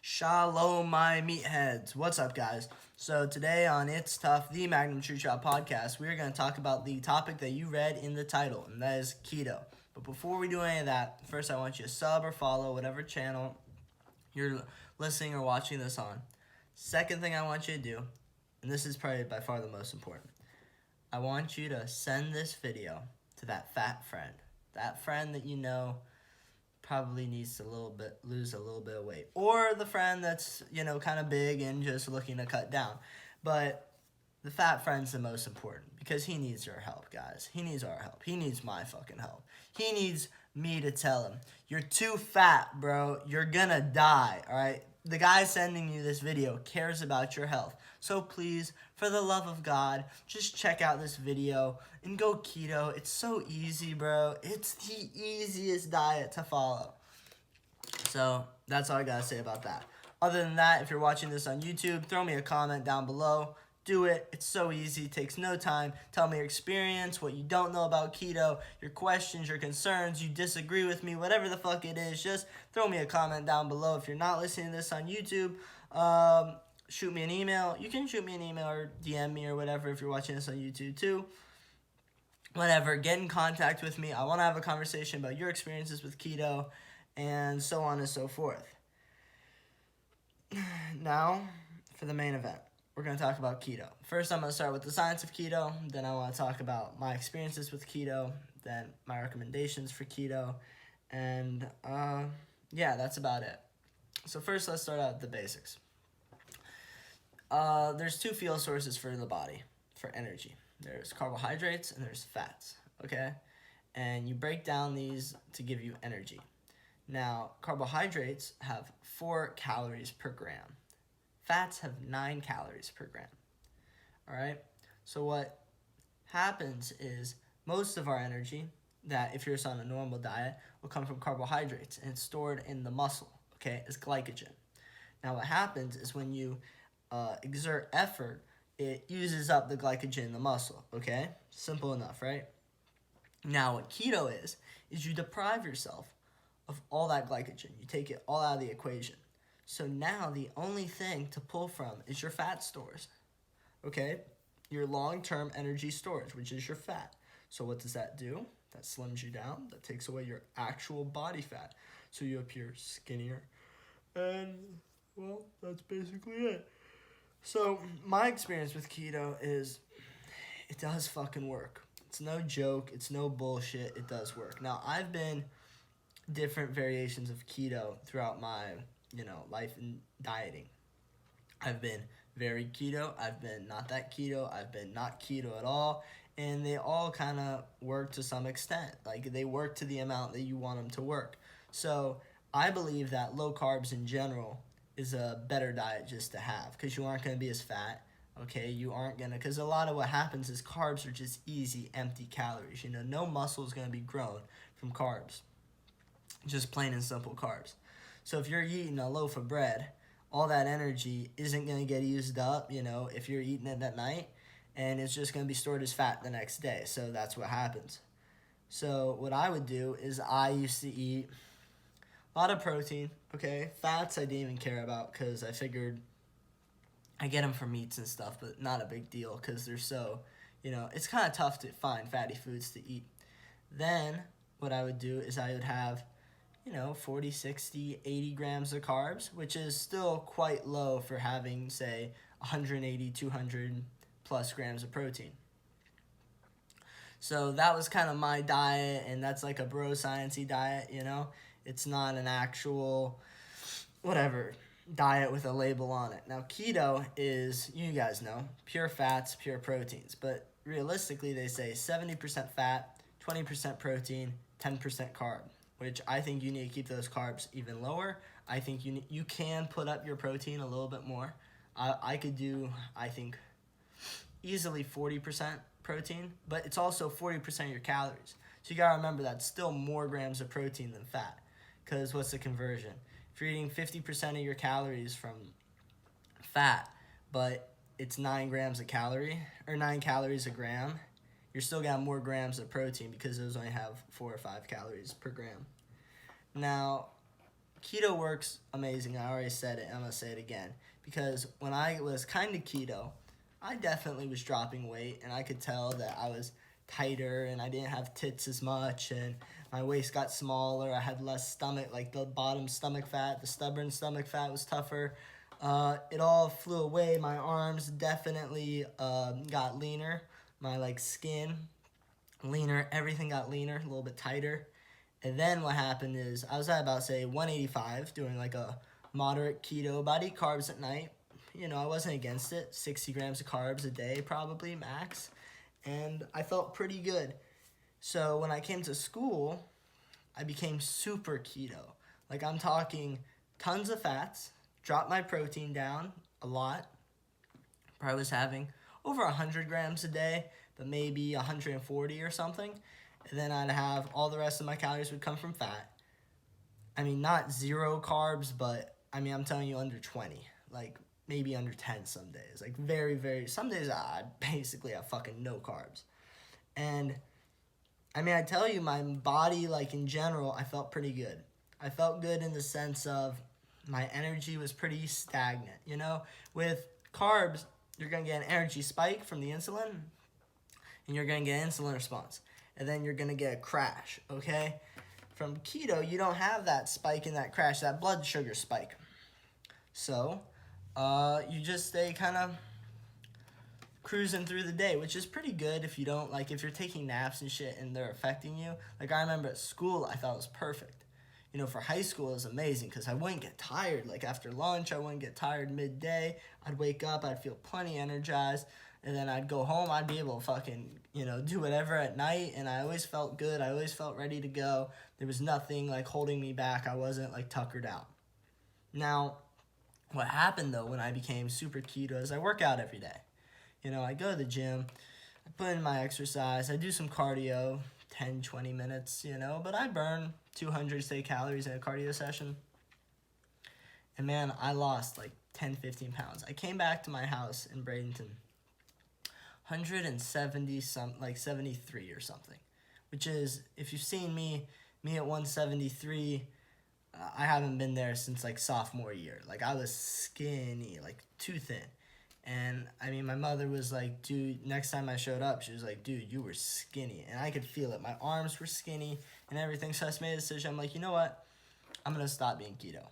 Shalom, my meatheads. What's up, guys? So today on It's Tough, the Magnum True Shot podcast, we are going to talk about the topic that you read in the title, and that is keto. But before we do any of that, first I want you to sub or follow whatever channel you're listening or watching this on. Second thing I want you to do, and this is probably by far the most important, I want you to send this video to that fat friend. That friend that you know probably needs to lose a little bit of weight, or the friend that's kind of big and just looking to cut down. But the fat friend's the most important because he needs your help, guys. He needs our help. He needs my fucking help. He needs me to tell him, you're too fat, bro. You're gonna die. All right, the guy sending you this video cares about your health. So please, for the love of God, just check out this video and go keto. It's so easy, bro. It's the easiest diet to follow. So that's all I gotta say about that. Other than that, if you're watching this on YouTube, throw me a comment down below. Do it. It's so easy. It takes no time. Tell me your experience, what you don't know about keto, your questions, your concerns, you disagree with me, whatever the fuck it is. Just throw me a comment down below. If you're not listening to this on YouTube, shoot me an email. You can shoot me an email or DM me or whatever if you're watching this on YouTube too. Whatever. Get in contact with me. I want to have a conversation about your experiences with keto and so on and so forth. Now, for the main event. We're going to talk about keto. First, I'm going to start with the science of keto. Then I want to talk about my experiences with keto. Then my recommendations for keto. And, yeah, that's about it. So first, let's start out with the basics. There's two fuel sources for the body, for energy. There's carbohydrates and there's fats, okay? And you break down these to give you energy. Now, carbohydrates have 4 calories per gram. Fats have 9 calories per gram, all right? So what happens is most of our energy, that if you're just on a normal diet, will come from carbohydrates, and it's stored in the muscle, okay, as glycogen. Now what happens is when you exert effort, it uses up the glycogen in the muscle, okay? Simple enough, right? Now what keto is you deprive yourself of all that glycogen. You take it all out of the equation. So now the only thing to pull from is your fat stores, okay? Your long-term energy storage, which is your fat. So what does that do? That slims you down. That takes away your actual body fat. So you appear skinnier. And, well, that's basically it. So my experience with keto is it does fucking work. It's no joke. It's no bullshit. It does work. Now, I've been different variations of keto throughout my life and dieting. I've been very keto, I've been not that keto, I've been not keto at all, and they all kind of work to some extent. Like, they work to the amount that you want them to work. So I believe that low carbs in general is a better diet just to have, because you aren't going to be as fat, okay? You aren't going to, because a lot of what happens is carbs are just easy, empty calories. No muscle is going to be grown from carbs, just plain and simple carbs. So if you're eating a loaf of bread, all that energy isn't going to get used up, if you're eating it at night, and it's just going to be stored as fat the next day. So that's what happens. So what I would do is I used to eat a lot of protein, okay? Fats I didn't even care about because I figured I get them from meats and stuff, but not a big deal because they're so, it's kind of tough to find fatty foods to eat. Then what I would do is I would have 40, 60, 80 grams of carbs, which is still quite low for having, say, 180, 200 plus grams of protein. So that was kind of my diet, and that's like a bro science-y diet, It's not an actual, diet with a label on it. Now, keto is, you guys know, pure fats, pure proteins. But realistically, they say 70% fat, 20% protein, 10% carb, which I think you need to keep those carbs even lower. I think you can put up your protein a little bit more. I could do, I think, easily 40% protein, but it's also 40% of your calories. So you gotta remember that's still more grams of protein than fat, because what's the conversion? If you're eating 50% of your calories from fat, but it's 9 grams a calorie, or 9 calories a gram, you're still got more grams of protein because those only have 4 or 5 calories per gram. Now, Keto works amazing. I already said it. I'm going to say it again. Because when I was kind of keto, I definitely was dropping weight. And I could tell that I was tighter and I didn't have tits as much. And my waist got smaller. I had less stomach, like the bottom stomach fat. The stubborn stomach fat was tougher. It all flew away. My arms definitely got leaner. My like skin leaner. Everything got leaner, a little bit tighter. And then what happened is I was at about, say, 185, doing like a moderate keto, about 8 carbs at night. You know, I wasn't against it. 60 grams of carbs a day, probably, max. And I felt pretty good. So when I came to school, I became super keto. Like, I'm talking tons of fats, dropped my protein down a lot. Probably was having over 100 grams a day, but maybe 140 or something. And then I'd have all the rest of my calories would come from fat. I mean, not 0 carbs, but I mean, I'm telling you under 20. Like, maybe under 10 some days. Like, very, very, some days I basically have fucking no carbs. And, I mean, I tell you, my body, like, in general, I felt pretty good. I felt good in the sense of my energy was pretty stagnant, you know? With carbs, you're going to get an energy spike from the insulin, and you're going to get an insulin response. And then you're going to get a crash, okay? From keto, you don't have that spike and that crash, that blood sugar spike. So, you just stay kind of cruising through the day, which is pretty good if you don't, like, if you're taking naps and shit and they're affecting you. Like, I remember at school, I thought it was perfect. You know, for high school, it was amazing because I wouldn't get tired. Like, after lunch, I wouldn't get tired midday. I'd wake up, I'd feel plenty energized. And then I'd go home, I'd be able to fucking, you know, do whatever at night. And I always felt good. I always felt ready to go. There was nothing, like, holding me back. I wasn't, like, tuckered out. Now, what happened, though, when I became super keto is I work out every day. You know, I go to the gym. I put in my exercise. I do some cardio, 10, 20 minutes, you know. But I burn 200, say, calories in a cardio session. And, man, I lost, like, 10, 15 pounds. I came back to my house in Bradenton. 170 like 73 or something, which is, if you've seen me at 173, I haven't been there since like sophomore year. Like, I was skinny, like too thin. And I mean, my mother was like, dude, next time I showed up, she was like, dude, you were skinny. And I could feel it. My arms were skinny and everything. So I just made a decision. I'm like, you know what? I'm going to stop being keto.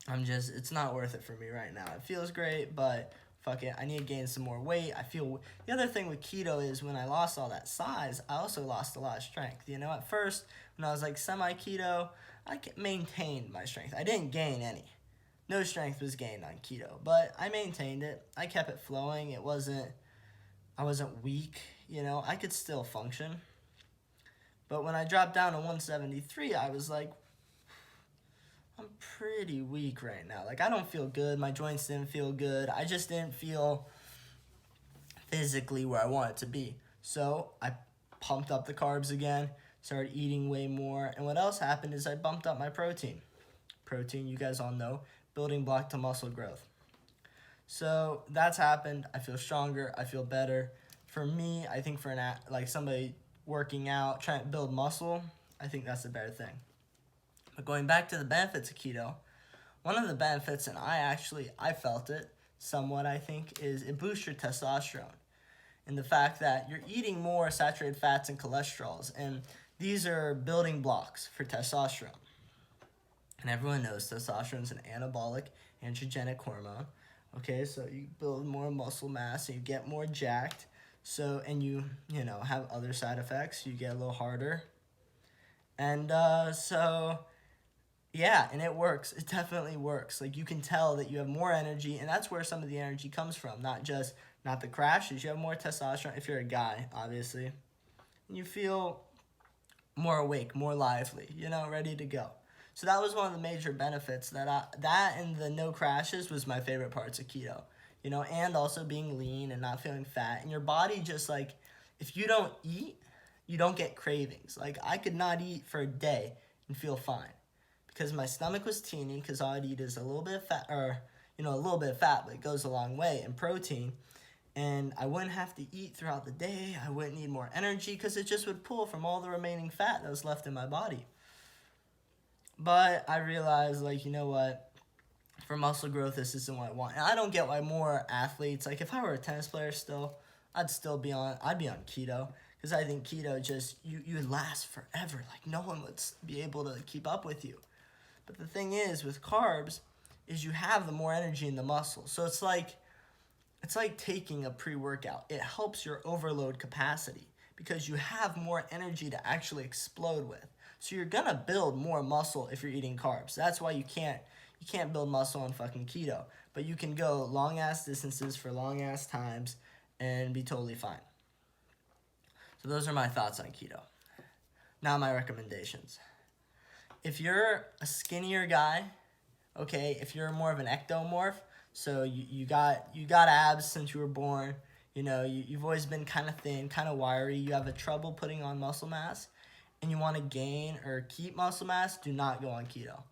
It's not worth it for me right now. It feels great, but fuck it, I need to gain some more weight. The other thing with keto is when I lost all that size, I also lost a lot of strength. You know, at first, when I was like semi-keto, I maintained my strength. I didn't gain any. No strength was gained on keto, but I maintained it. I kept it flowing. I wasn't weak, you know, I could still function. But when I dropped down to 173, I was like, I'm pretty weak right now. Like, I don't feel good. My joints didn't feel good. I just didn't feel physically where I wanted to be. So I pumped up the carbs again, started eating way more. And what else happened is I bumped up my protein. Protein, you guys all know, building block to muscle growth. So that's happened. I feel stronger. I feel better. For me, I think for somebody working out, trying to build muscle, I think that's a better thing. But going back to the benefits of keto, one of the benefits, and I felt it somewhat, I think, is it boosts your testosterone. And the fact that you're eating more saturated fats and cholesterols, and these are building blocks for testosterone. And everyone knows testosterone is an anabolic, androgenic hormone. Okay, so you build more muscle mass, and you get more jacked. So, and you have other side effects. You get a little harder. And yeah, and it works. It definitely works. Like, you can tell that you have more energy, and that's where some of the energy comes from. Not the crashes. You have more testosterone if you're a guy, obviously. And you feel more awake, more lively, ready to go. So that was one of the major benefits. That and the no crashes was my favorite parts of keto. And also being lean and not feeling fat. And your body just, like, if you don't eat, you don't get cravings. Like, I could not eat for a day and feel fine. Because my stomach was teeny, because all I'd eat is a little bit of fat, or, a little bit of fat, but it goes a long way, and protein. And I wouldn't have to eat throughout the day. I wouldn't need more energy, because it just would pull from all the remaining fat that was left in my body. But I realized, like, you know what? For muscle growth, this isn't what I want. And I don't get why more athletes, like if I were a tennis player still, I'd be on keto. Because I think keto just, you would last forever. Like no one would be able to keep up with you. But the thing is, with carbs, is you have the more energy in the muscle. So it's like taking a pre-workout. It helps your overload capacity because you have more energy to actually explode with. So you're gonna build more muscle if you're eating carbs. That's why you can't build muscle on fucking keto. But you can go long ass distances for long ass times and be totally fine. So those are my thoughts on keto. Now my recommendations. If you're a skinnier guy, okay, if you're more of an ectomorph, so you got abs since you were born, you've always been kind of thin, kind of wiry, you have a trouble putting on muscle mass, and you want to gain or keep muscle mass, do not go on keto.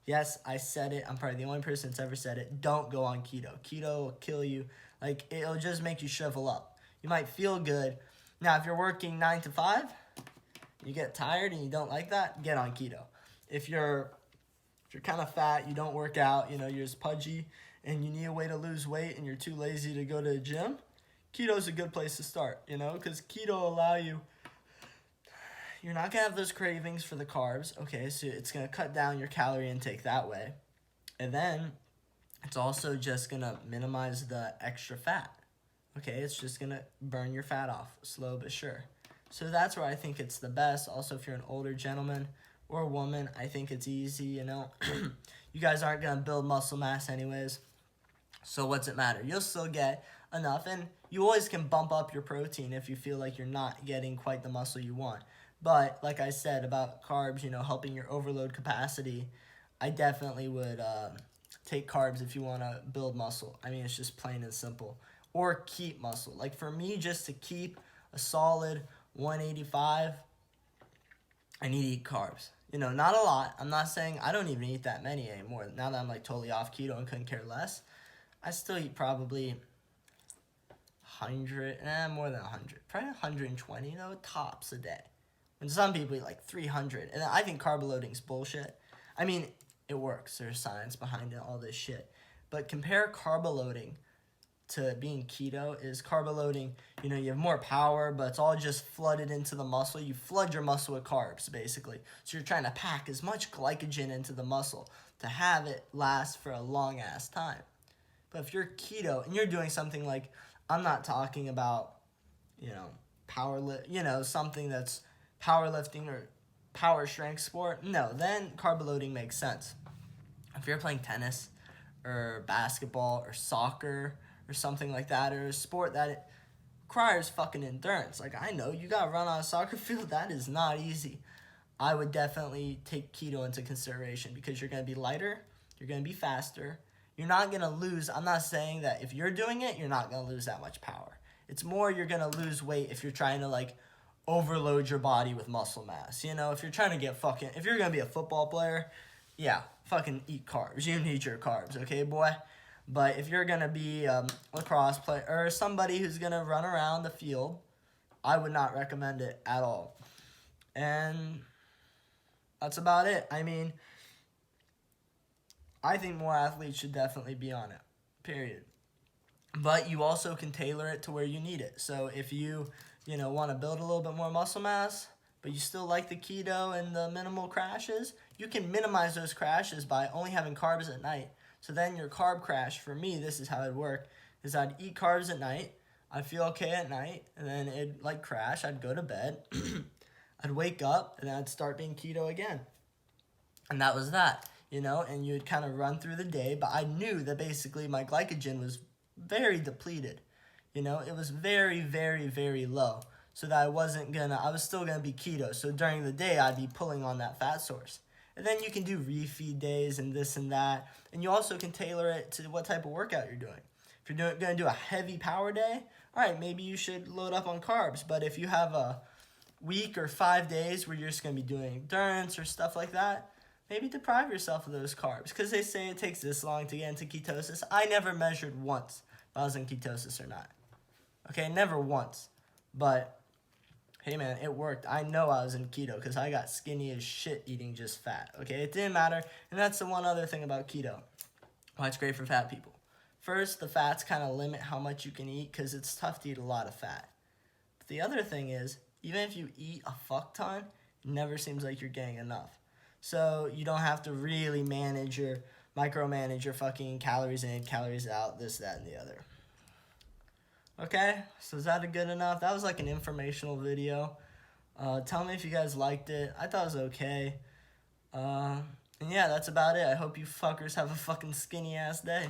Yes, I said it. I'm probably the only person that's ever said it. Don't go on keto. Keto will kill you. Like, it'll just make you shrivel up. You might feel good. Now, if you're working 9 to 5, you get tired and you don't like that, get on keto. If you're kind of fat, you don't work out, you're just pudgy, and you need a way to lose weight and you're too lazy to go to the gym, keto's a good place to start, because keto will allow you, you're not going to have those cravings for the carbs, okay, so it's going to cut down your calorie intake that way, and then it's also just going to minimize the extra fat, okay, it's just going to burn your fat off, slow but sure. So that's where I think it's the best. Also, if you're an older gentleman or a woman, I think it's easy, You guys aren't going to build muscle mass anyways, so what's it matter? You'll still get enough, and you always can bump up your protein if you feel like you're not getting quite the muscle you want. But like I said about carbs, helping your overload capacity, I definitely would take carbs if you want to build muscle. I mean, it's just plain and simple. Or keep muscle. Like for me, just to keep a solid 185, I need to eat carbs. Not a lot. I'm not saying I don't even eat that many anymore. Now that I'm like totally off keto and couldn't care less, I still eat probably 100, more than 100. Probably 120, tops a day. And some people eat like 300. And I think carb loading's bullshit. I mean, it works. There's science behind it, all this shit. But compare carb loading to being keto. Is carb loading, you have more power, but it's all just flooded into the muscle. You flood your muscle with carbs, basically. So you're trying to pack as much glycogen into the muscle to have it last for a long ass time. But if you're keto and you're doing something like, I'm not talking about, something that's powerlifting or power strength sport. No, then carb loading makes sense. If you're playing tennis or basketball or soccer or something like that, or a sport that it requires fucking endurance. Like, I know, you gotta run on a soccer field. That is not easy. I would definitely take keto into consideration because you're gonna be lighter, you're gonna be faster, you're not gonna lose. I'm not saying that if you're doing it, you're not gonna lose that much power. It's more you're gonna lose weight if you're trying to, like, overload your body with muscle mass. If you're trying to get if you're gonna be a football player, yeah, fucking eat carbs. You need your carbs, okay, boy? But if you're gonna be a lacrosse player or somebody who's gonna run around the field, I would not recommend it at all. And that's about it. I mean, I think more athletes should definitely be on it, period. But you also can tailor it to where you need it. So if you want to build a little bit more muscle mass, but you still like the keto and the minimal crashes, you can minimize those crashes by only having carbs at night. So then your carb crash, for me, this is how it'd work, is I'd eat carbs at night, I'd feel okay at night, and then it'd crash, I'd go to bed, I'd wake up, and then I'd start being keto again. And that was that, and you'd kind of run through the day, but I knew that basically my glycogen was very depleted. It was very, very, very low. So that I was still gonna be keto. So during the day, I'd be pulling on that fat source. And then you can do refeed days and this and that. And you also can tailor it to what type of workout you're doing. If you're gonna do a heavy power day, all right, maybe you should load up on carbs. But if you have a week or 5 days where you're just gonna be doing endurance or stuff like that, maybe deprive yourself of those carbs. Because they say it takes this long to get into ketosis. I never measured once if I was in ketosis or not. Okay, never once. But hey man, it worked. I know I was in keto because I got skinny as shit eating just fat, okay? It didn't matter. And that's the one other thing about keto. Why it's great for fat people. First, the fats kind of limit how much you can eat because it's tough to eat a lot of fat. But the other thing is, even if you eat a fuck ton, it never seems like you're getting enough. So you don't have to really micromanage your fucking calories in, calories out, this, that, and the other. Okay, so is that good enough? That was like an informational video. Tell me if you guys liked it. I thought it was okay. And yeah, that's about it. I hope you fuckers have a fucking skinny ass day.